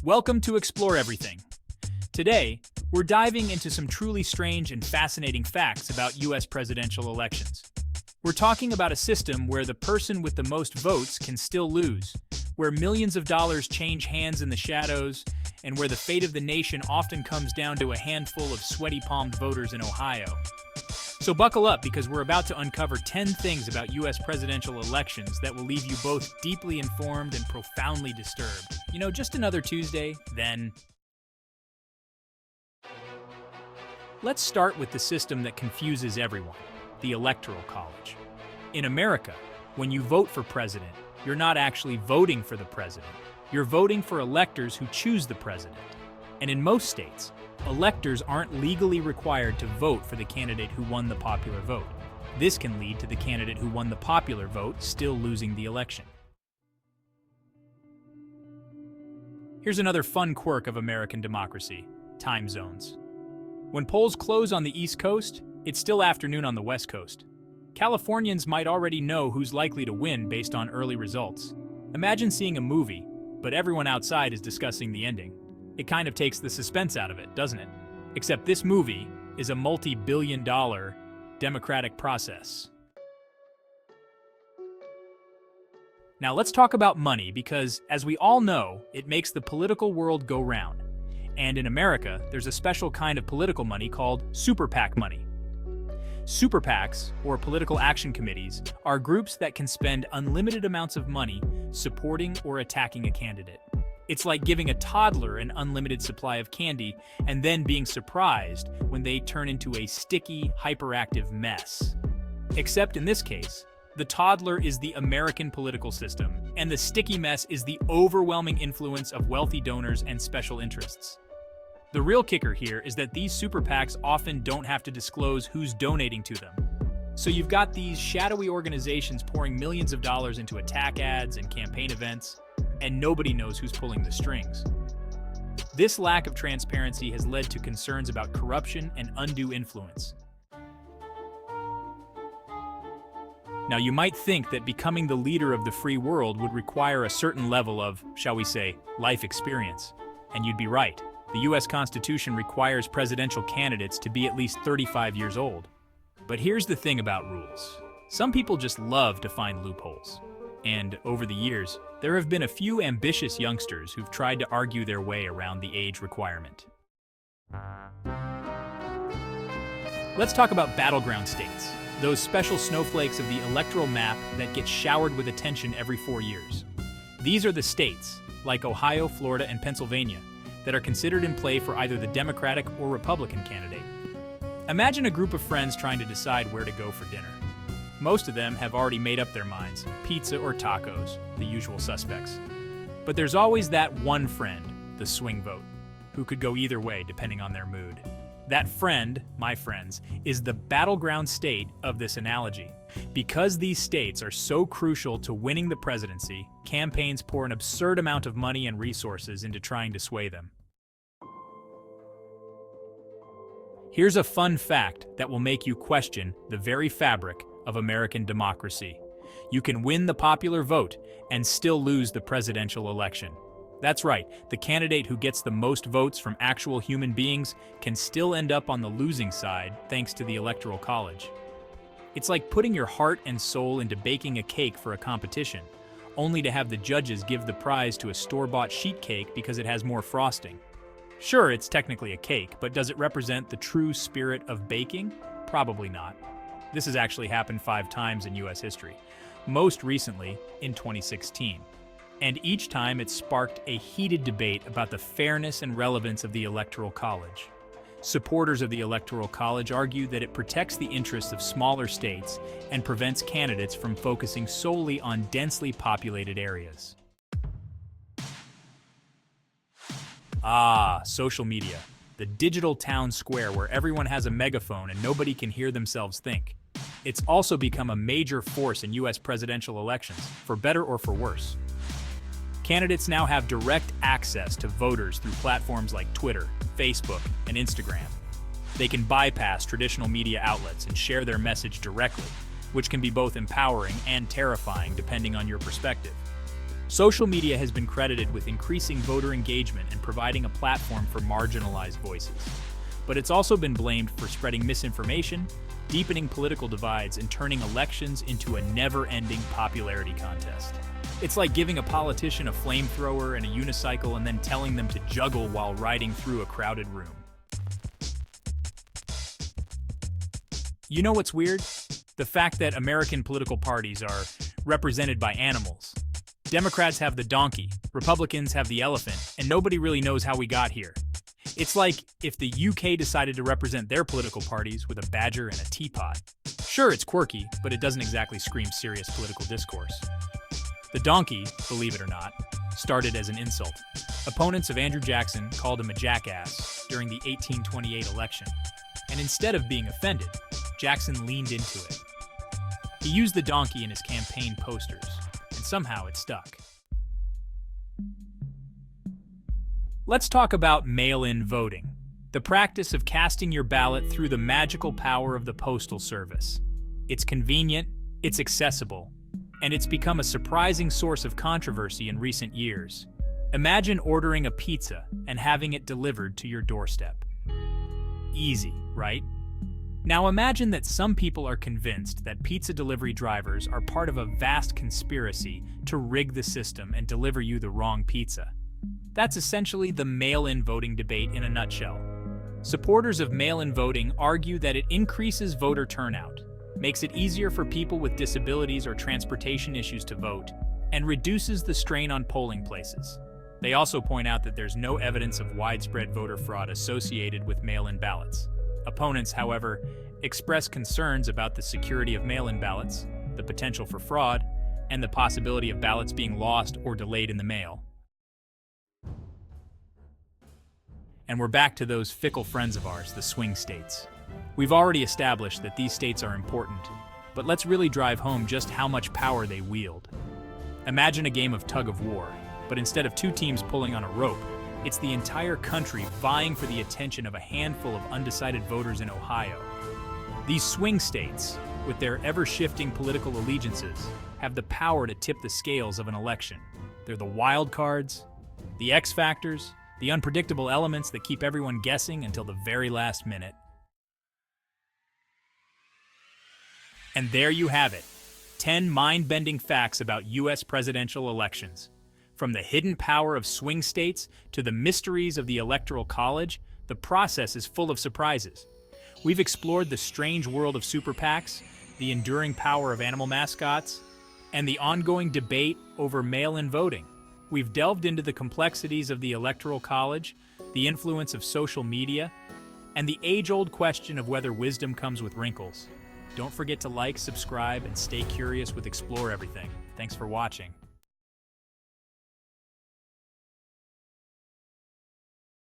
Welcome to Explore Everything. Today, we're diving into some truly strange and fascinating facts about US presidential elections. We're talking about a system where the person with the most votes can still lose, where millions of dollars change hands in the shadows, and where the fate of the nation often comes down to a handful of sweaty-palmed voters in Ohio. So buckle up, because we're about to uncover 10 things about US presidential elections that will leave you both deeply informed and profoundly disturbed. Just another Tuesday, then. Let's start with the system that confuses everyone, the Electoral College. In America, when you vote for president, you're not actually voting for the president. You're voting for electors who choose the president. And in most states, electors aren't legally required to vote for the candidate who won the popular vote. This can lead to the candidate who won the popular vote still losing the election. Here's another fun quirk of American democracy: time zones. When polls close on the East Coast, it's still afternoon on the West Coast. Californians might already know who's likely to win based on early results. Imagine seeing a movie, but everyone outside is discussing the ending. It kind of takes the suspense out of it, doesn't it? Except this movie is a multi-billion-dollar democratic process. Now let's talk about money, because, as we all know, it makes the political world go round. And in America, there's a special kind of political money called Super PAC money. Super PACs, or political action committees, are groups that can spend unlimited amounts of money supporting or attacking a candidate. It's like giving a toddler an unlimited supply of candy and then being surprised when they turn into a sticky, hyperactive mess. Except in this case, the toddler is the American political system, and the sticky mess is the overwhelming influence of wealthy donors and special interests. The real kicker here is that these super PACs often don't have to disclose who's donating to them. So you've got these shadowy organizations pouring millions of dollars into attack ads and campaign events, and nobody knows who's pulling the strings. This lack of transparency has led to concerns about corruption and undue influence. Now, you might think that becoming the leader of the free world would require a certain level of, shall we say, life experience. And you'd be right. The US Constitution requires presidential candidates to be at least 35 years old. But here's the thing about rules. Some people just love to find loopholes. And over the years, there have been a few ambitious youngsters who've tried to argue their way around the age requirement. Let's talk about battleground states, those special snowflakes of the electoral map that get showered with attention every 4 years. These are the states, like Ohio, Florida, and Pennsylvania, that are considered in play for either the Democratic or Republican candidate. Imagine a group of friends trying to decide where to go for dinner. Most of them have already made up their minds: pizza or tacos, the usual suspects. But there's always that one friend, the swing vote, who could go either way depending on their mood. That friend, my friends, is the battleground state of this analogy. Because these states are so crucial to winning the presidency, campaigns pour an absurd amount of money and resources into trying to sway them. Here's a fun fact that will make you question the very fabric of American democracy. You can win the popular vote and still lose the presidential election. That's right, the candidate who gets the most votes from actual human beings can still end up on the losing side thanks to the Electoral College. It's like putting your heart and soul into baking a cake for a competition, only to have the judges give the prize to a store-bought sheet cake because it has more frosting. Sure, it's technically a cake, but does it represent the true spirit of baking? Probably not. This has actually happened 5 times in US history, most recently in 2016. And each time it sparked a heated debate about the fairness and relevance of the Electoral College. Supporters of the Electoral College argue that it protects the interests of smaller states and prevents candidates from focusing solely on densely populated areas. Social media, the digital town square where everyone has a megaphone and nobody can hear themselves think. It's also become a major force in US presidential elections, for better or for worse. Candidates now have direct access to voters through platforms like Twitter, Facebook, and Instagram. They can bypass traditional media outlets and share their message directly, which can be both empowering and terrifying depending on your perspective. Social media has been credited with increasing voter engagement and providing a platform for marginalized voices. But it's also been blamed for spreading misinformation, deepening political divides, and turning elections into a never-ending popularity contest. It's like giving a politician a flamethrower and a unicycle and then telling them to juggle while riding through a crowded room. You know what's weird? The fact that American political parties are represented by animals. Democrats have the donkey, Republicans have the elephant, and nobody really knows how we got here. It's like if the UK decided to represent their political parties with a badger and a teapot. Sure, it's quirky, but it doesn't exactly scream serious political discourse. The donkey, believe it or not, started as an insult. Opponents of Andrew Jackson called him a jackass during the 1828 election. And instead of being offended, Jackson leaned into it. He used the donkey in his campaign posters, and somehow it stuck. Let's talk about mail-in voting, the practice of casting your ballot through the magical power of the Postal Service. It's convenient, it's accessible, and it's become a surprising source of controversy in recent years. Imagine ordering a pizza and having it delivered to your doorstep. Easy, right? Now imagine that some people are convinced that pizza delivery drivers are part of a vast conspiracy to rig the system and deliver you the wrong pizza. That's essentially the mail-in voting debate in a nutshell. Supporters of mail-in voting argue that it increases voter turnout, makes it easier for people with disabilities or transportation issues to vote, and reduces the strain on polling places. They also point out that there's no evidence of widespread voter fraud associated with mail-in ballots. Opponents, however, express concerns about the security of mail-in ballots, the potential for fraud, and the possibility of ballots being lost or delayed in the mail. And we're back to those fickle friends of ours, the swing states. We've already established that these states are important, but let's really drive home just how much power they wield. Imagine a game of tug-of-war, but instead of two teams pulling on a rope, it's the entire country vying for the attention of a handful of undecided voters in Ohio. These swing states, with their ever-shifting political allegiances, have the power to tip the scales of an election. They're the wild cards, the X factors, the unpredictable elements that keep everyone guessing until the very last minute. And there you have it, 10 mind-bending facts about US presidential elections. From the hidden power of swing states to the mysteries of the Electoral College, the process is full of surprises. We've explored the strange world of super PACs, the enduring power of animal mascots, and the ongoing debate over mail-in voting. We've delved into the complexities of the Electoral College, the influence of social media, and the age-old question of whether wisdom comes with wrinkles. Don't forget to like, subscribe, and stay curious with Explore Everything. Thanks for watching.